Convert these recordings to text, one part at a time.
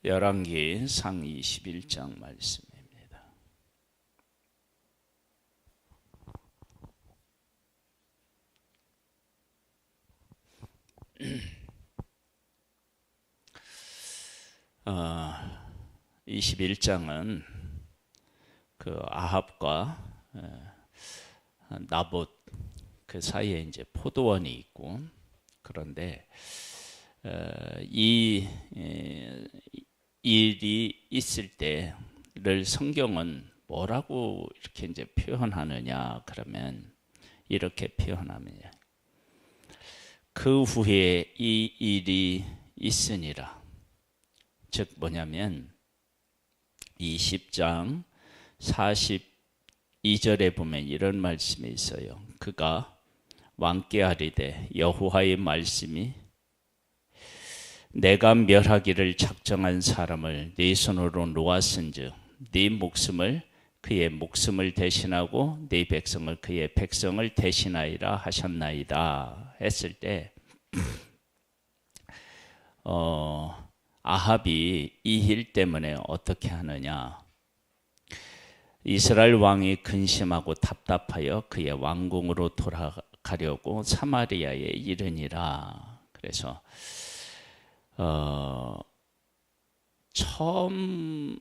열왕기상 21장 말씀입니다. 어, 21장은 그 아합과 나봇 그 사이에 이제 포도원이 있고, 그런데 이 일이 있을 때를 성경은 뭐라고 이렇게 이제 표현하느냐 그러면 이렇게 표현합니다. 그 후에 이 일이 있으니라. 즉 뭐냐면 20장 42절에 보면 이런 말씀이 있어요. 그가 왕께 아뢰되 여호와의 말씀이 내가 멸하기를 작정한 사람을 네 손으로 놓았은즉 네 목숨을 그의 목숨을 대신하고 네 백성을 그의 백성을 대신하리라 하셨나이다 했을 때 아합이 이 일 때문에 어떻게 하느냐, 이스라엘 왕이 근심하고 답답하여 그의 왕궁으로 돌아가려고 사마리아에 이르니라. 그래서 처음으로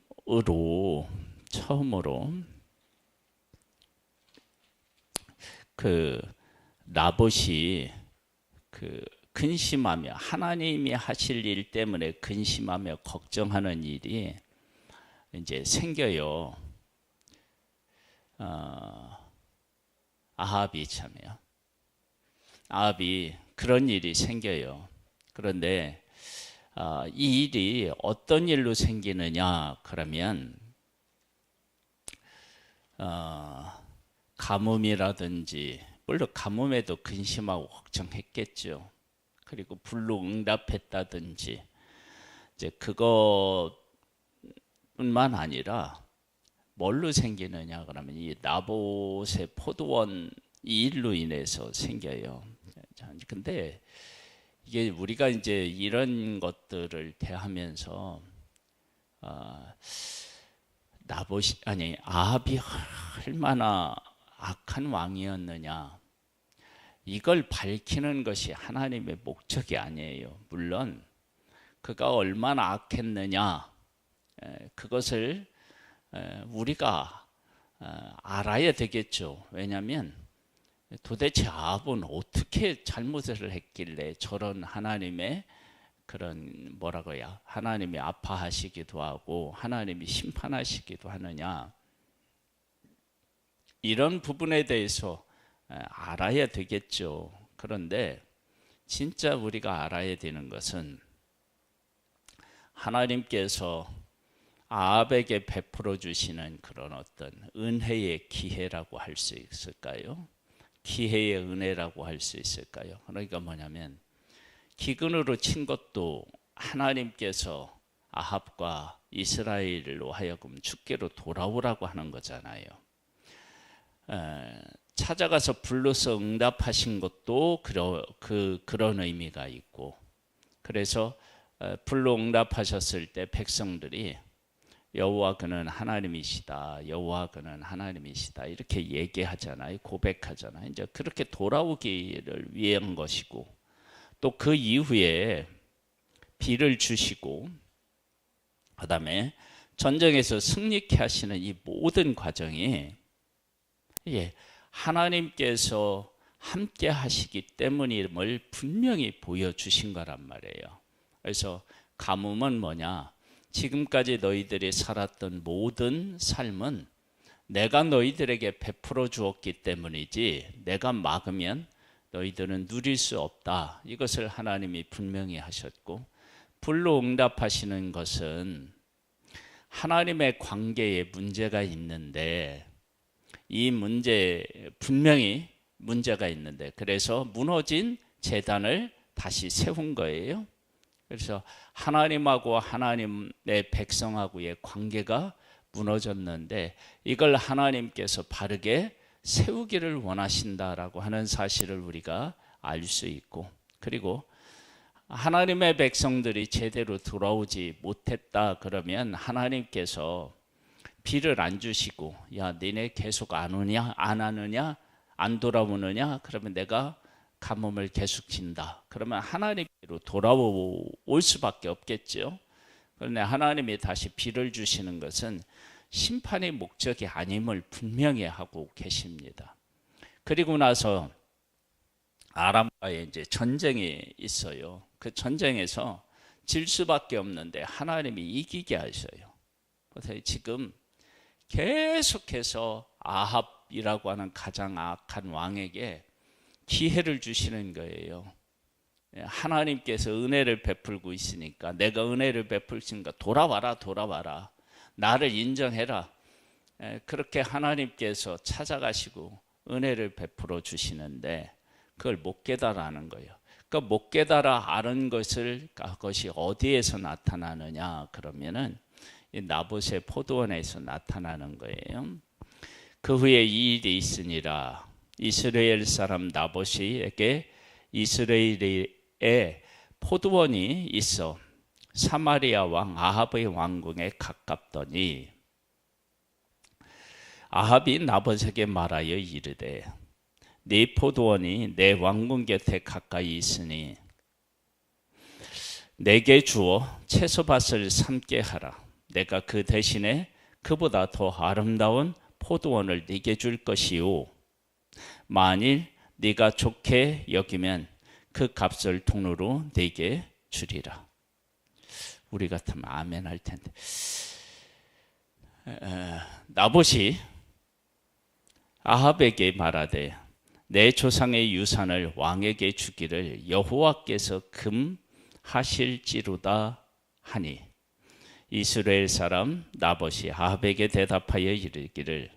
그 나봇이 그 근심하며 하나님이 하실 일 때문에 근심하며 걱정하는 일이 이제 생겨요. 아합이 참요. 아합이 그런 일이 생겨요. 그런데 이 일이 어떤 일로 생기느냐 그러면 가뭄이라든지, 물론 가뭄에도 근심하고 걱정했겠죠. 그리고 불로응답했다든지, 이제 그것뿐만 아니라 뭘로 생기느냐 그러면 이 나봇의 포도원 이 일로 인해서 생겨요. 근데 이게 우리가 이제 이런 것들을 대하면서 아합이 얼마나 악한 왕이었느냐, 이걸 밝히는 것이 하나님의 목적이 아니에요. 물론 그가 얼마나 악했느냐 그것을 우리가 알아야 되겠죠. 왜냐하면 도대체 아합은 어떻게 잘못을 했길래 저런 하나님의 그런 하나님이 아파하시기도 하고 하나님이 심판하시기도 하느냐, 이런 부분에 대해서 알아야 되겠죠. 그런데 진짜 우리가 알아야 되는 것은 하나님께서 아합에게 베풀어 주시는 그런 어떤 은혜의 기회라고 할 수 있을까요? 기회의 은혜라고 할 수 있을까요? 그러니까 뭐냐면 기근으로 친 것도 하나님께서 아합과 이스라엘로 하여금 죽게로 돌아오라고 하는 거잖아요. 찾아가서 불러서 응답하신 것도 그런 의미가 있고, 그래서 불러 응답하셨을 때 백성들이 여호와 그는 하나님이시다, 여호와 그는 하나님이시다 이렇게 얘기하잖아요. 고백하잖아요. 이제 그렇게 돌아오기를 위한 것이고, 또 그 이후에 비를 주시고 그 다음에 전쟁에서 승리케 하시는 이 모든 과정이 하나님께서 함께 하시기 때문임을 분명히 보여주신 거란 말이에요. 그래서 가뭄은 뭐냐, 지금까지 너희들이 살았던 모든 삶은 내가 너희들에게 베풀어 주었기 때문이지 내가 막으면 너희들은 누릴 수 없다, 이것을 하나님이 분명히 하셨고, 불로 응답하시는 것은 하나님의 관계에 문제가 있는데, 이 문제 분명히 문제가 있는데 그래서 무너진 제단을 다시 세운 거예요. 그래서 하나님하고 하나님의 백성하고의 관계가 무너졌는데 이걸 하나님께서 바르게 세우기를 원하신다라고 하는 사실을 우리가 알 수 있고, 그리고 하나님의 백성들이 제대로 돌아오지 못했다 그러면 하나님께서 비를 안 주시고, 야 니네 계속 안 오냐, 안 하느냐, 안 돌아오느냐, 그러면 내가 가뭄을 계속 진다. 그러면 하나님께로 돌아올 수밖에 없겠죠. 그런데 하나님이 다시 비를 주시는 것은 심판의 목적이 아님을 분명히 하고 계십니다. 그리고 나서 아람과의 이제 전쟁이 있어요. 그 전쟁에서 질 수밖에 없는데 하나님이 이기게 하셔요. 그래서 지금 계속해서 아합이라고 하는 가장 악한 왕에게 기회를 주시는 거예요. 하나님께서 은혜를 베풀고 있으니까, 내가 은혜를 베풀으니까 돌아와라, 돌아와라. 나를 인정해라. 그렇게 하나님께서 찾아가시고 은혜를 베풀어 주시는데 그걸 못 깨달아는 거예요. 그러니까 못 깨달아 아는 것을, 그것이 어디에서 나타나느냐 그러면은 이 나봇의 포도원에서 나타나는 거예요. 그 후에 이 일이 있으니라. 이스라엘 사람 나봇에게 이스라엘의 포도원이 있어 사마리아 왕 아합의 왕궁에 가깝더니 아합이 나봇에게 말하여 이르되 네 포도원이 내 왕궁 곁에 가까이 있으니 내게 주어 채소밭을 삼게 하라. 내가 그 대신에 그보다 더 아름다운 포도원을 네게 줄 것이요, 만일 네가 좋게 여기면 그 값을 돈으로 네게 주리라. 우리 같으면 아멘 할 텐데. 나봇이 아합에게 말하되 내 조상의 유산을 왕에게 주기를 여호와께서 금하실지로다 하니, 이스라엘 사람 나봇이 아합에게 대답하여 이르기를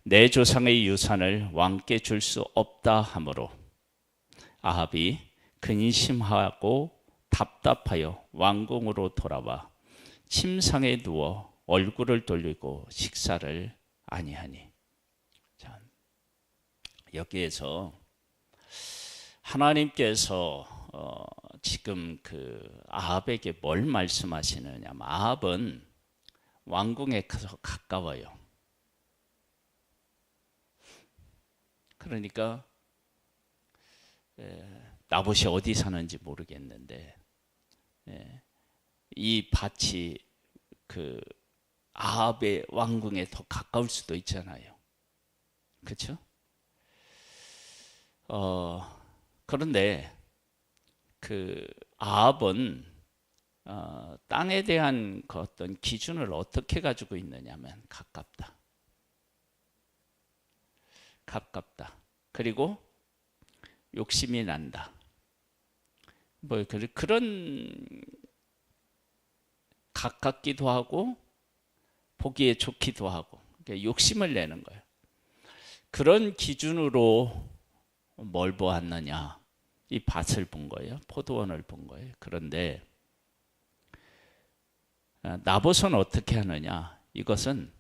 내 조상의 유산을 왕께 줄 수 없다 하므로 아합이 근심하고 답답하여 왕궁으로 돌아와 침상에 누워 얼굴을 돌리고 식사를 아니하니. 자, 여기에서 하나님께서 지금 그 아합에게 뭘 말씀하시느냐. 아합은 왕궁에 가까워요. 그러니까 나봇이 어디 사는지 모르겠는데 이 밭이 그 아합의 왕궁에 더 가까울 수도 있잖아요. 그렇죠? 그런데 그 아합은 땅에 대한 그 어떤 기준을 어떻게 가지고 있느냐면 가깝다. 그리고 욕심이 난다. 뭐 그런 가깝기도 하고 보기에 좋기도 하고, 그러니까 욕심을 내는 거예요. 그런 기준으로 뭘 보았느냐? 이 밭을 본 거예요. 포도원을 본 거예요. 그런데 나봇은 어떻게 하느냐? 이것은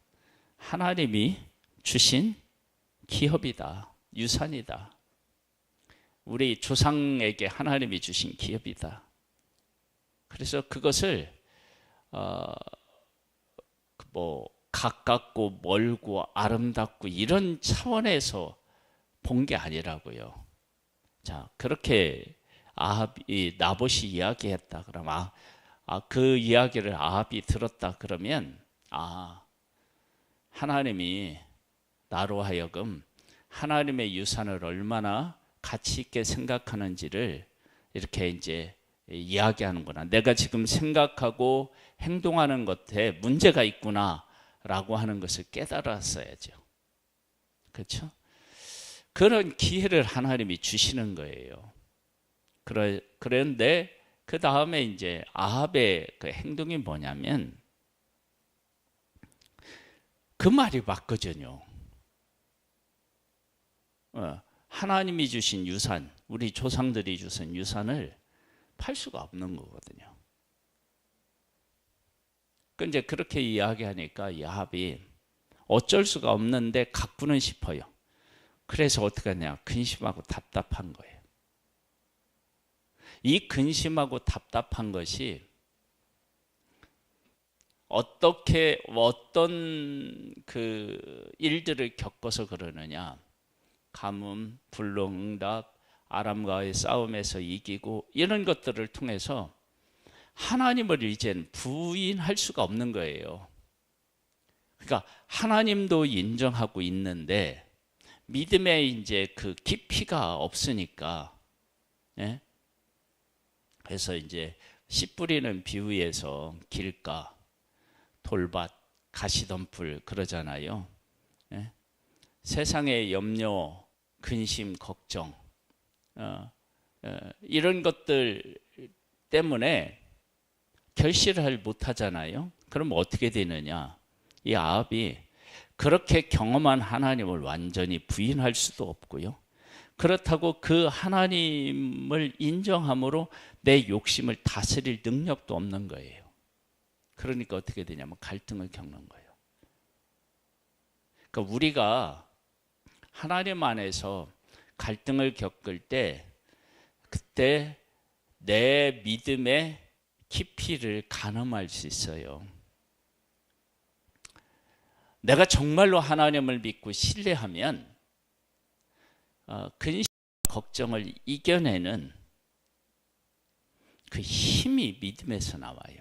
하나님이 주신 기업이다. 유산이다. 우리 조상에게 하나님이 주신 기업이다. 그래서 그것을 뭐 가깝고 멀고 아름답고 이런 차원에서 본 게 아니라고요. 자, 그렇게 아합이 나봇이 이야기했다 그러면 그 이야기를 아합이 들었다 그러면 하나님이 나로 하여금 하나님의 유산을 얼마나 가치 있게 생각하는지를 이렇게 이제 이야기하는구나. 내가 지금 생각하고 행동하는 것에 문제가 있구나라고 하는 것을 깨달았어야죠. 그렇죠? 그런 기회를 하나님이 주시는 거예요. 그런데 그 다음에 이제 아합의 그 행동이 뭐냐면 그 말이 맞거든요. 하나님이 주신 유산, 우리 조상들이 주신 유산을 팔 수가 없는 거거든요. 근데 그렇게 이야기하니까 이 아합이 어쩔 수가 없는데 갖고는 싶어요. 그래서 어떻게 하냐? 근심하고 답답한 거예요. 이 근심하고 답답한 것이 어떤 그 일들을 겪어서 그러느냐. 가뭄, 불능응답, 아람과의 싸움에서 이기고 이런 것들을 통해서 하나님을 이젠 부인할 수가 없는 거예요. 그러니까 하나님도 인정하고 있는데 믿음에 이제 그 깊이가 없으니까, 예? 그래서 이제 씨 뿌리는 비유에서 길가, 돌밭, 가시덤불 그러잖아요. 예? 세상의 염려, 근심, 걱정, 이런 것들 때문에 결실을 못하잖아요. 그럼 어떻게 되느냐? 이 아합이 그렇게 경험한 하나님을 완전히 부인할 수도 없고요. 그렇다고 그 하나님을 인정함으로 내 욕심을 다스릴 능력도 없는 거예요. 그러니까 어떻게 되냐면 갈등을 겪는 거예요. 그러니까 우리가 하나님 안에서 갈등을 겪을 때 그때 내 믿음의 깊이를 가늠할 수 있어요. 내가 정말로 하나님을 믿고 신뢰하면 근심과 걱정을 이겨내는 그 힘이 믿음에서 나와요.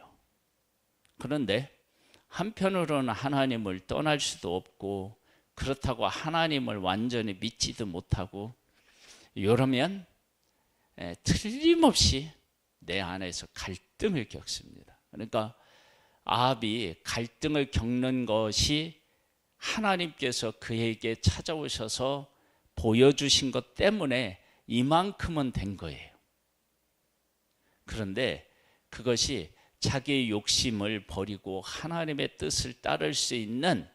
그런데 한편으로는 하나님을 떠날 수도 없고 그렇다고 하나님을 완전히 믿지도 못하고 이러면 틀림없이 내 안에서 갈등을 겪습니다. 그러니까 아합이 갈등을 겪는 것이 하나님께서 그에게 찾아오셔서 보여주신 것 때문에 이만큼은 된 거예요. 그런데 그것이 자기의 욕심을 버리고 하나님의 뜻을 따를 수 있는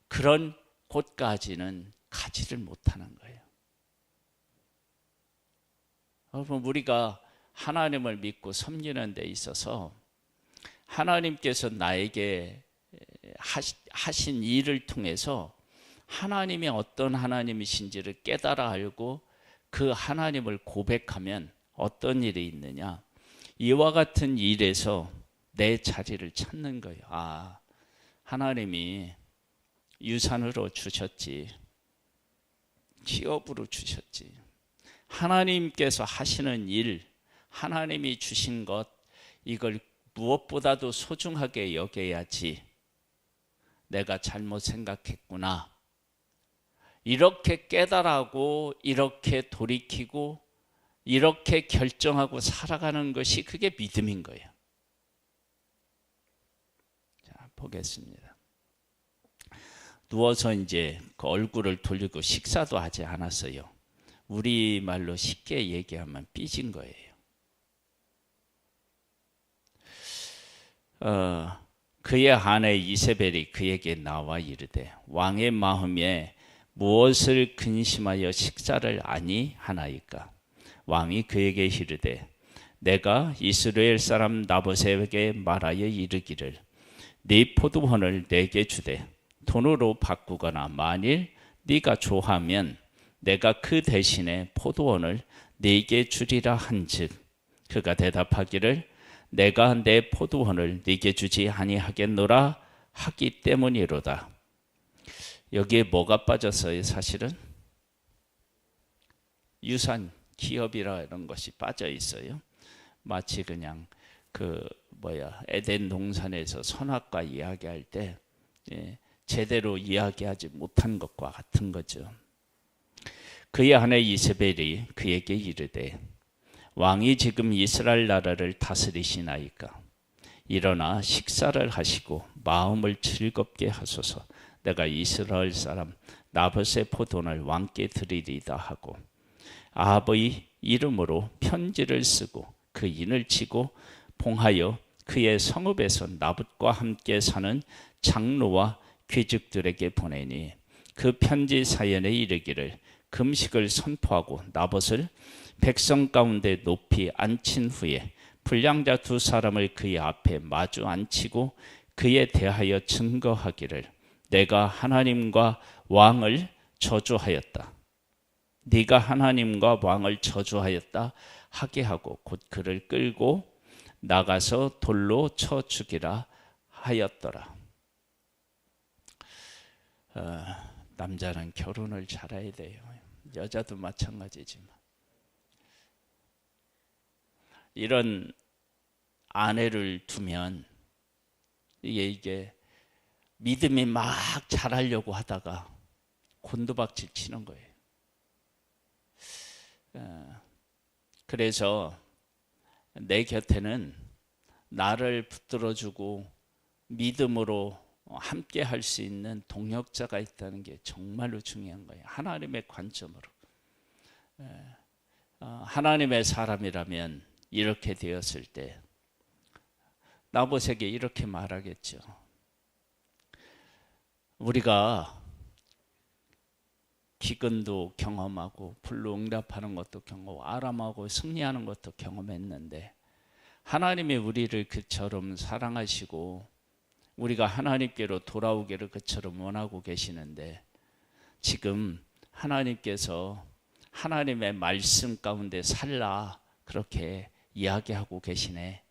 그런 곳까지는 가지를 못하는 거예요. 여러분, 우리가 하나님을 믿고 섬기는 데 있어서 하나님께서 나에게 하신 일을 통해서 하나님이 어떤 하나님이신지를 깨달아 알고 그 하나님을 고백하면 어떤 일이 있느냐? 이와 같은 일에서 내 자리를 찾는 거예요. 아, 하나님이 유산으로 주셨지, 취업으로 주셨지, 하나님께서 하시는 일, 하나님이 주신 것, 이걸 무엇보다도 소중하게 여겨야지. 내가 잘못 생각했구나. 이렇게 깨달아고 이렇게 돌이키고 이렇게 결정하고 살아가는 것이 그게 믿음인 거예요. 자, 보겠습니다. 누워서 이제 그 얼굴을 돌리고 식사도 하지 않았어요. 우리말로 쉽게 얘기하면 삐진 거예요. 그의 아내 이세벨이 그에게 나와 이르되 왕의 마음에 무엇을 근심하여 식사를 아니하나이까? 왕이 그에게 이르되 내가 이스라엘 사람 나봇에게 말하여 이르기를 네 포도원을 내게 주되 돈으로 바꾸거나 만일 네가 좋아하면 내가 그 대신에 포도원을 네게 주리라 한즉 그가 대답하기를 내가 내 포도원을 네게 주지 아니하겠노라 하기 때문이로다. 여기에 뭐가 빠졌어요? 사실은 유산, 기업이라 이런 것이 빠져 있어요. 마치 그냥 에덴 동산에서 선악과 이야기할 때 제대로 이야기하지 못한 것과 같은 거죠. 그의 아내 이세벨이 그에게 이르되 왕이 지금 이스라엘 나라를 다스리시나이까? 일어나 식사를 하시고 마음을 즐겁게 하소서. 내가 이스라엘 사람 나봇의 포도원을 왕께 드리리다 하고 아합의 이름으로 편지를 쓰고 그 인을 치고 봉하여 그의 성읍에서 나봇과 함께 사는 장로와 귀족들에게 보내니 그 편지 사연에 이르기를 금식을 선포하고 나봇을 백성 가운데 높이 앉힌 후에 불량자 두 사람을 그의 앞에 마주 앉히고 그에 대하여 증거하기를 내가 하나님과 왕을 저주하였다. 네가 하나님과 왕을 저주하였다 하게 하고 곧 그를 끌고 나가서 돌로 쳐 죽이라 하였더라. 남자는 결혼을 잘해야 돼요. 여자도 마찬가지지만 이런 아내를 두면 이게 믿음이 막 자라려고 하다가 곤두박질 치는 거예요. 그래서 내 곁에는 나를 붙들어주고 믿음으로 함께 할 수 있는 동역자가 있다는 게 정말로 중요한 거예요. 하나님의 관점으로. 하나님의 사람이라면 이렇게 되었을 때 나봇에게 이렇게 말하겠죠. 우리가 기근도 경험하고 불응답하는 것도 경험하고 아람하고 승리하는 것도 경험했는데 하나님이 우리를 그처럼 사랑하시고 우리가 하나님께로 돌아오기를 그처럼 원하고 계시는데 지금 하나님께서 하나님의 말씀 가운데 살라 그렇게 이야기하고 계시네.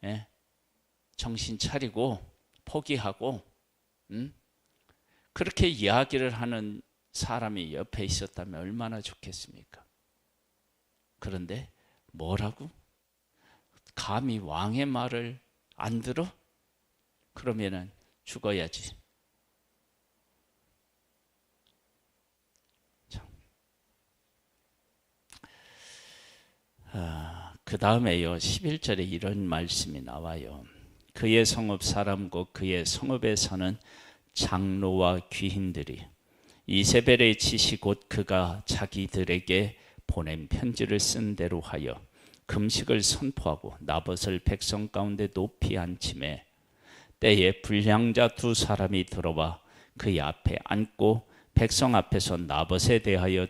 예? 정신 차리고 포기하고 그렇게 이야기를 하는 사람이 옆에 있었다면 얼마나 좋겠습니까? 그런데 뭐라고? 감히 왕의 말을 안 들어? 그러면은 죽어야지. 그 다음에요 11절에 이런 말씀이 나와요. 그의 성읍 사람과 그의 성읍에 사는 장로와 귀인들이 이세벨의 지시 곧 그가 자기들에게 보낸 편지를 쓴 대로 하여 금식을 선포하고 나봇을 백성 가운데 높이 앉히매 때에 불량자 두 사람이 들어와 그의 앞에 앉고 백성 앞에서 나봇에 대하여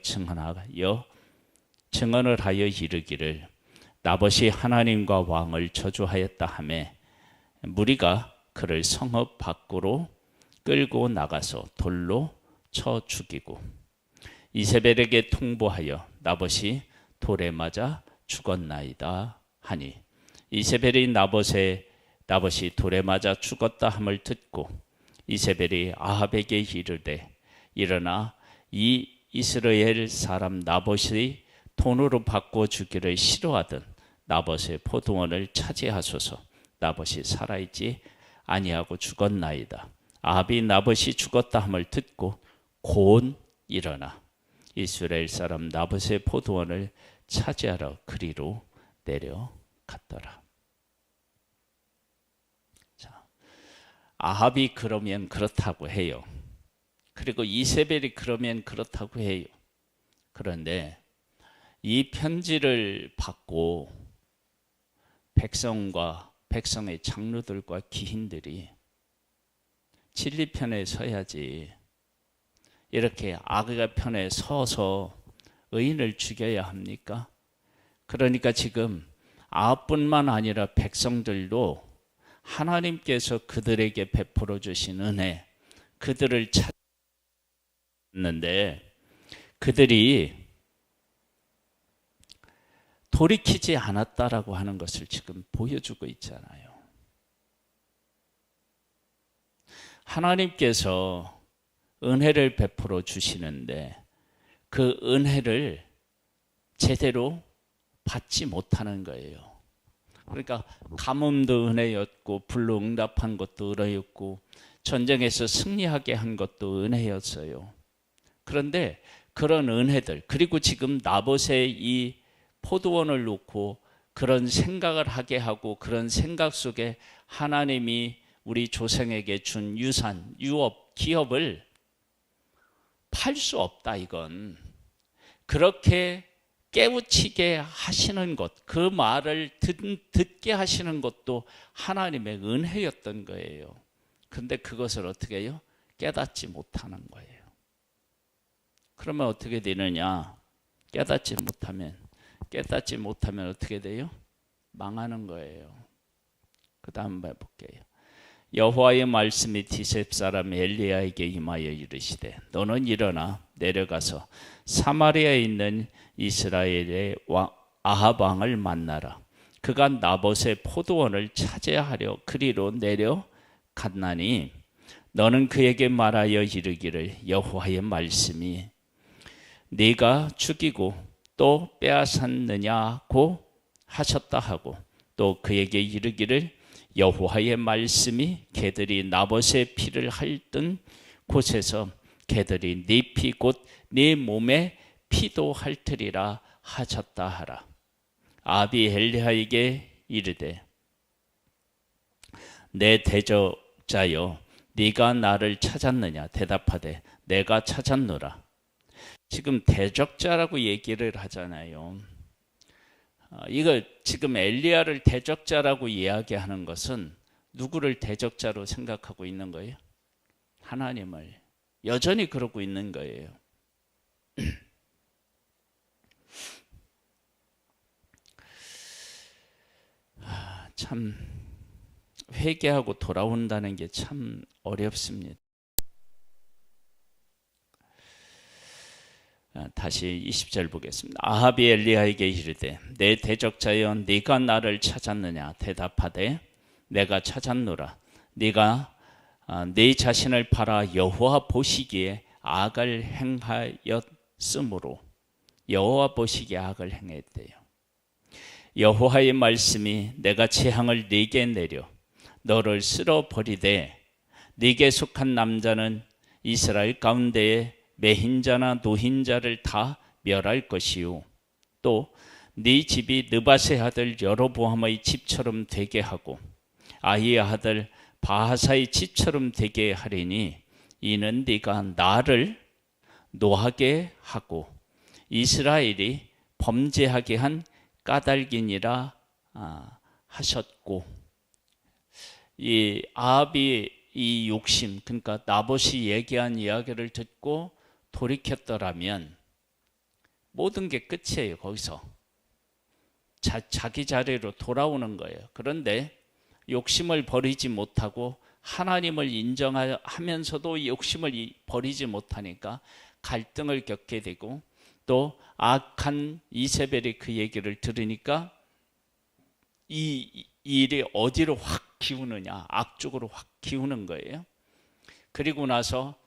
증언을 하여 이르기를 나봇이 하나님과 왕을 저주하였다 하매 무리가 그를 성읍 밖으로 끌고 나가서 돌로 쳐 죽이고 이세벨에게 통보하여 나봇이 돌에 맞아 죽었나이다 하니 이세벨이 나봇이 돌에 맞아 죽었다 함을 듣고 이세벨이 아합에게 이르되 일어나 이 이스라엘 사람 나봇이 돈으로 바꿔 주기를 싫어하던 나봇의 포도원을 차지하소서. 나봇이 살아있지 아니하고 죽었나이다. 아합이 나봇이 죽었다 함을 듣고 곧 일어나 이스라엘 사람 나봇의 포도원을 차지하러 그리로 내려갔더라. 자, 아합이 그러면 그렇다고 해요. 그리고 이세벨이 그러면 그렇다고 해요. 그런데 이 편지를 받고 백성의 장로들과 귀인들이 진리 편에 서야지 이렇게 악의 편에 서서 의인을 죽여야 합니까? 그러니까 지금 아합뿐만 아니라 백성들도 하나님께서 그들에게 베풀어 주신 은혜, 그들을 찾았는데 그들이 돌이키지 않았다라고 하는 것을 지금 보여주고 있잖아요. 하나님께서 은혜를 베풀어 주시는데 그 은혜를 제대로 받지 못하는 거예요. 그러니까 가뭄도 은혜였고 불응답한 것도 은혜였고 전쟁에서 승리하게 한 것도 은혜였어요. 그런데 그런 은혜들, 그리고 지금 나봇의 이 포도원을 놓고 그런 생각을 하게 하고 그런 생각 속에 하나님이 우리 조상에게 준 유산, 유업, 기업을 팔 수 없다. 이건 그렇게 깨우치게 하시는 것, 그 말을 듣게 하시는 것도 하나님의 은혜였던 거예요. 그런데 그것을 어떻게 해요? 깨닫지 못하는 거예요. 그러면 어떻게 되느냐? 깨닫지 못하면 어떻게 돼요? 망하는 거예요. 그 다음 볼게요. 여호와의 말씀이 디셉 사람 엘리야에게 임하여 이르시되 너는 일어나 내려가서 사마리아에 있는 이스라엘의 아합 왕을 만나라. 그가 나봇의 포도원을 차지하려 그리로 내려갔나니 너는 그에게 말하여 이르기를 여호와의 말씀이 네가 죽이고 또 빼앗았느냐고 하셨다 하고 또 그에게 이르기를 여호와의 말씀이 개들이 나봇의 피를 핥던 곳에서 개들이 네 피 곧 네 몸에 피도 핥으리라 하셨다 하라. 아합이 엘리야에게 이르되 내 대적자여 네가 나를 찾았느냐 대답하되 내가 찾았노라. 지금 대적자라고 얘기를 하잖아요. 이거 지금 엘리야를 대적자라고 이야기하는 것은 누구를 대적자로 생각하고 있는 거예요? 하나님을. 여전히 그러고 있는 거예요. 참 회개하고 돌아온다는 게 참 어렵습니다. 다시 20절 보겠습니다. 아합이 엘리야에게 이르되 내 대적자여 네가 나를 찾았느냐 대답하되 내가 찾았노라. 네가 네 자신을 팔아 여호와 보시기에 악을 행하였으므로 여호와 보시기에 악을 행했대요. 여호와의 말씀이 내가 재앙을 네게 내려 너를 쓸어버리되 네게 속한 남자는 이스라엘 가운데에 매힌자나 노힌자를 다 멸할 것이요 또 네 집이 느밧의 아들 여로보암의 집처럼 되게 하고 아히의 아들 바하사의 집처럼 되게 하리니 이는 네가 나를 노하게 하고 이스라엘이 범죄하게 한 까닭이니라 하셨고, 이 아합이 이 욕심, 그러니까 나봇이 얘기한 이야기를 듣고 돌이켰더라면 모든 게 끝이에요. 거기서 자기 자리로 돌아오는 거예요. 그런데 욕심을 버리지 못하고 하나님을 인정하면서도 욕심을 버리지 못하니까 갈등을 겪게 되고, 또 악한 이세벨이 그 얘기를 들으니까 이 일이 어디로 확 기우느냐, 악쪽으로 확 기우는 거예요. 그리고 나서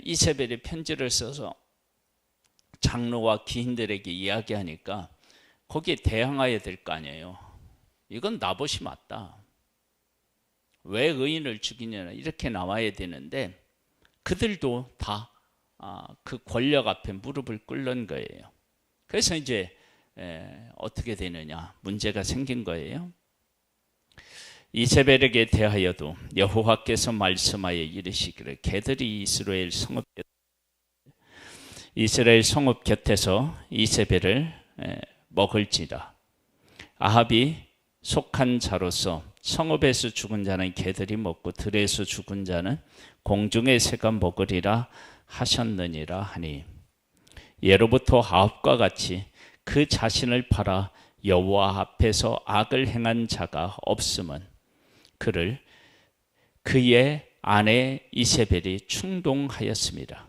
이세벨이 편지를 써서 장로와 귀인들에게 이야기하니까 거기에 대항해야 될 거 아니에요. 이건 나봇이 맞다. 왜 의인을 죽이냐 이렇게 나와야 되는데 그들도 다 그 권력 앞에 무릎을 꿇는 거예요. 그래서 이제 어떻게 되느냐, 문제가 생긴 거예요. 이세벨에게 대하여도 여호와께서 말씀하여 이르시기를 개들이 이스라엘 성읍 곁에서 이세벨을 먹을지라. 아합이 속한 자로서 성읍에서 죽은 자는 개들이 먹고 들에서 죽은 자는 공중의 새가 먹으리라 하셨느니라 하니, 예로부터 아합과 같이 그 자신을 팔아 여호와 앞에서 악을 행한 자가 없음은 그를 그의 아내 이세벨이 충동하였습니다.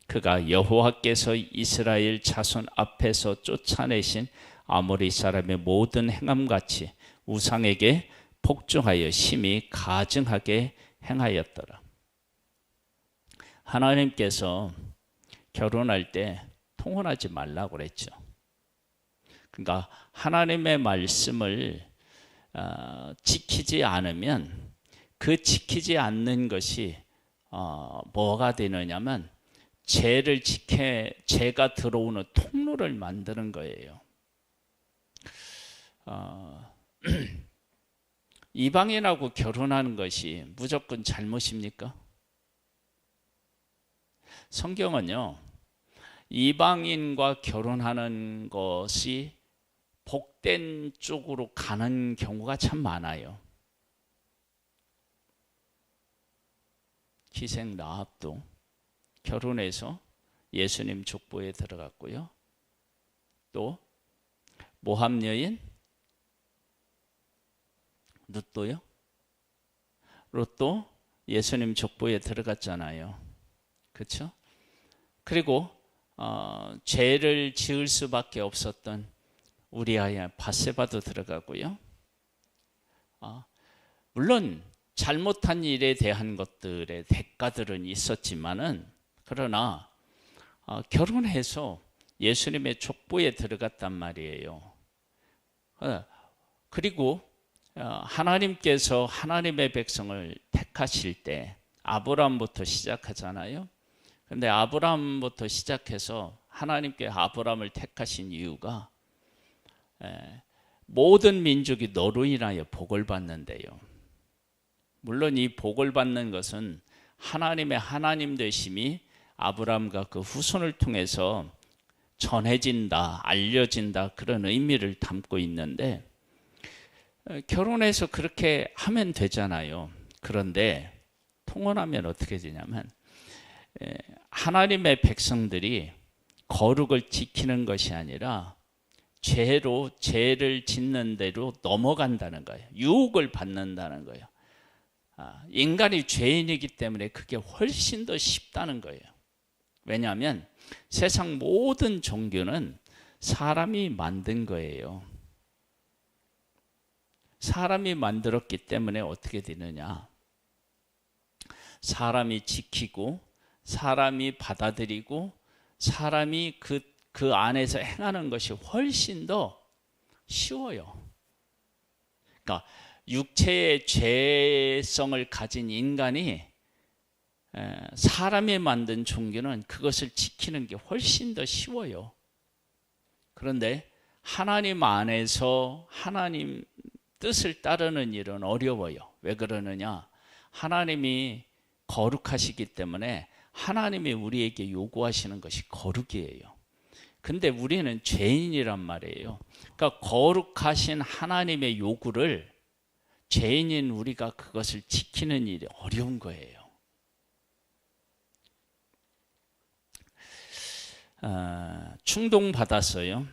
그가 여호와께서 이스라엘 자손 앞에서 쫓아내신 아모리 사람의 모든 행함같이 우상에게 복종하여 심히 가증하게 행하였더라. 하나님께서 결혼할 때 통혼하지 말라고 그랬죠. 그러니까 하나님의 말씀을 지키지 않으면 그 지키지 않는 것이 뭐가 되느냐면 죄가 들어오는 통로를 만드는 거예요. 이방인하고 결혼하는 것이 무조건 잘못입니까? 성경은요, 이방인과 결혼하는 것이 복된 쪽으로 가는 경우가 참 많아요. 기생 라합도 결혼해서 예수님 족보에 들어갔고요. 또 모함 여인 롯도 예수님 족보에 들어갔잖아요. 그렇죠? 그리고 죄를 지을 수밖에 없었던 우리아의 밧세바도 들어가고요. 물론 잘못한 일에 대한 것들의 대가들은 있었지만은, 그러나 결혼해서 예수님의 족보에 들어갔단 말이에요. 그리고 하나님께서 하나님의 백성을 택하실 때 아브라함부터 시작하잖아요. 근데 아브라함부터 시작해서 하나님께 아브라함을 택하신 이유가 모든 민족이 너로 인하여 복을 받는데요. 물론 이 복을 받는 것은 하나님의 하나님 되심이 아브라함과 그 후손을 통해서 전해진다, 알려진다, 그런 의미를 담고 있는데, 결혼해서 그렇게 하면 되잖아요. 그런데 통혼하면 어떻게 되냐면 하나님의 백성들이 거룩을 지키는 것이 아니라 죄를 짓는 대로 넘어간다는 거예요. 유혹을 받는다는 거예요. 인간이 죄인이기 때문에 그게 훨씬 더 쉽다는 거예요. 왜냐하면 세상 모든 종교는 사람이 만든 거예요. 사람이 만들었기 때문에 어떻게 되느냐? 사람이 지키고, 사람이 받아들이고, 사람이 그 안에서 행하는 것이 훨씬 더 쉬워요. 그러니까 육체의 죄성을 가진 인간이 사람이 만든 종교는 그것을 지키는 게 훨씬 더 쉬워요. 그런데 하나님 안에서 하나님 뜻을 따르는 일은 어려워요. 왜 그러느냐? 하나님이 거룩하시기 때문에 하나님이 우리에게 요구하시는 것이 거룩이에요. 근데 우리는 죄인이란 말이에요. 그러니까 거룩하신 하나님의 요구를 죄인인 우리가 그것을 지키는 일이 어려운 거예요. 충동받았어요.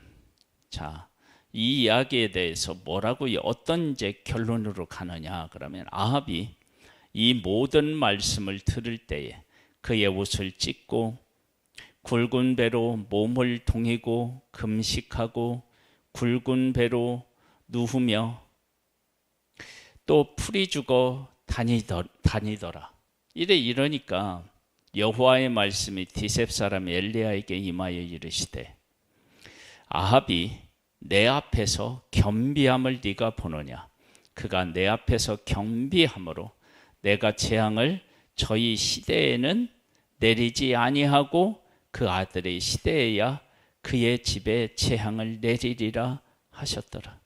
자, 이 이야기에 대해서 뭐라고 어떤 이제 결론으로 가느냐 그러면, 아합이 이 모든 말씀을 들을 때에 그의 옷을 찢고 굵은 배로 몸을 동이고 금식하고 굵은 배로 누우며 또 풀이 죽어 다니더라. 이러니까 여호와의 말씀이 디셉 사람 엘리야에게 임하여 이르시되, 아합이 내 앞에서 겸비함을 네가 보느냐? 그가 내 앞에서 겸비함으로 내가 재앙을 저희 시대에는 내리지 아니하고 그 아들의 시대에야 그의 집에 재앙을 내리리라 하셨더라.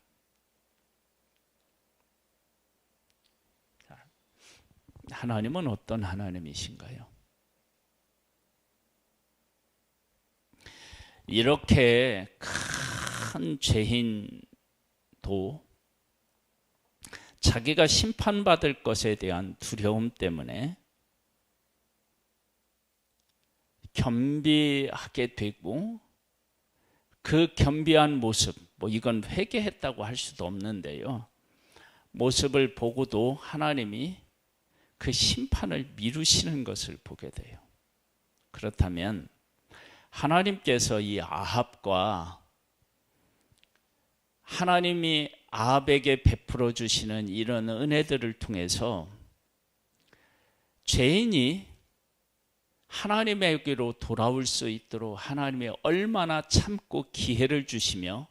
하나님은 어떤 하나님이신가요? 이렇게 큰 죄인도 자기가 심판받을 것에 대한 두려움 때문에 겸비하게 되고, 그 겸비한 모습, 이건 회개했다고 할 수도 없는데요, 모습을 보고도 하나님이 그 심판을 미루시는 것을 보게 돼요. 그렇다면 하나님께서 이 아합과 하나님이 아합에게 베풀어 주시는 이런 은혜들을 통해서 죄인이 하나님에게로 돌아올 수 있도록 하나님이 얼마나 참고 기회를 주시며,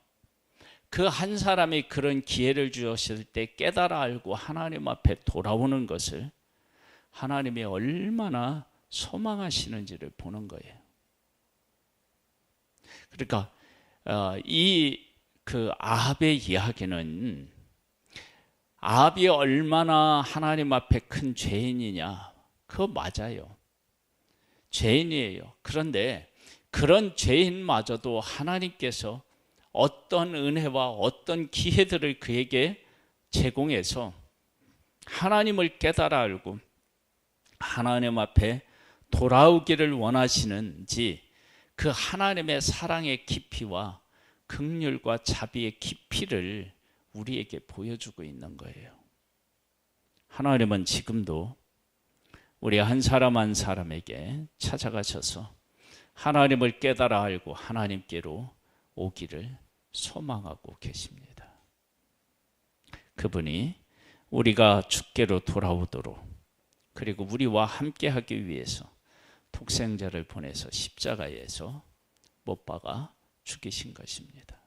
그 한 사람이 그런 기회를 주셨을 때 깨달아 알고 하나님 앞에 돌아오는 것을 하나님이 얼마나 소망하시는지를 보는 거예요. 그러니까 그 아합의 이야기는 아합이 얼마나 하나님 앞에 큰 죄인이냐, 그거 맞아요. 죄인이에요. 그런데 그런 죄인마저도 하나님께서 어떤 은혜와 어떤 기회들을 그에게 제공해서 하나님을 깨달아 알고 하나님 앞에 돌아오기를 원하시는지, 그 하나님의 사랑의 깊이와 긍휼과 자비의 깊이를 우리에게 보여주고 있는 거예요. 하나님은 지금도 우리 한 사람 한 사람에게 찾아가셔서 하나님을 깨달아 알고 하나님께로 오기를 소망하고 계십니다. 그분이 우리가 주께로 돌아오도록, 그리고 우리와 함께하기 위해서 독생자를 보내서 십자가에서 못 박아 죽이신 것입니다.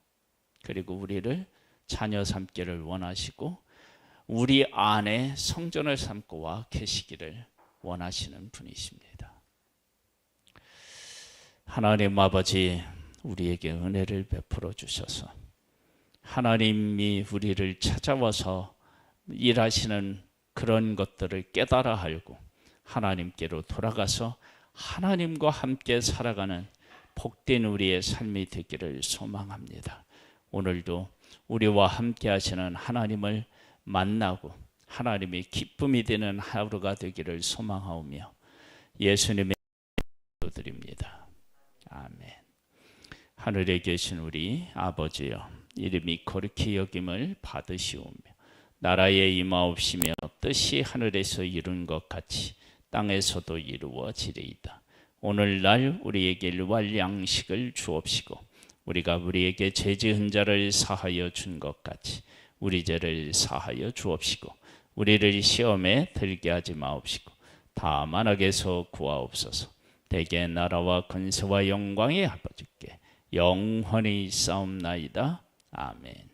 그리고 우리를 자녀 삼기를 원하시고 우리 안에 성전을 삼고 와 계시기를 원하시는 분이십니다. 하나님 아버지, 우리에게 은혜를 베풀어 주셔서 하나님이 우리를 찾아와서 일하시는 그런 것들을 깨달아 알고 하나님께로 돌아가서 하나님과 함께 살아가는 복된 우리의 삶이 되기를 소망합니다. 오늘도 우리와 함께 하시는 하나님을 만나고 하나님의 기쁨이 되는 하루가 되기를 소망하오며 예수님의 이름으로 드립니다. 아멘. 하늘에 계신 우리 아버지여, 이름이 거룩히 여김을 받으시오며 나라에 임하옵시며 뜻이 하늘에서 이룬 것 같이 땅에서도 이루어지리이다. 오늘날 우리에게 일용할 양식을 주옵시고 우리가 우리에게 죄 지은 자를 사하여 준 것 같이 우리 죄를 사하여 주옵시고 우리를 시험에 들게 하지 마옵시고 다만 악에서 구하옵소서. 대개 나라와 권세와 영광이 아버지께 영원히 있사옵나이다. 아멘.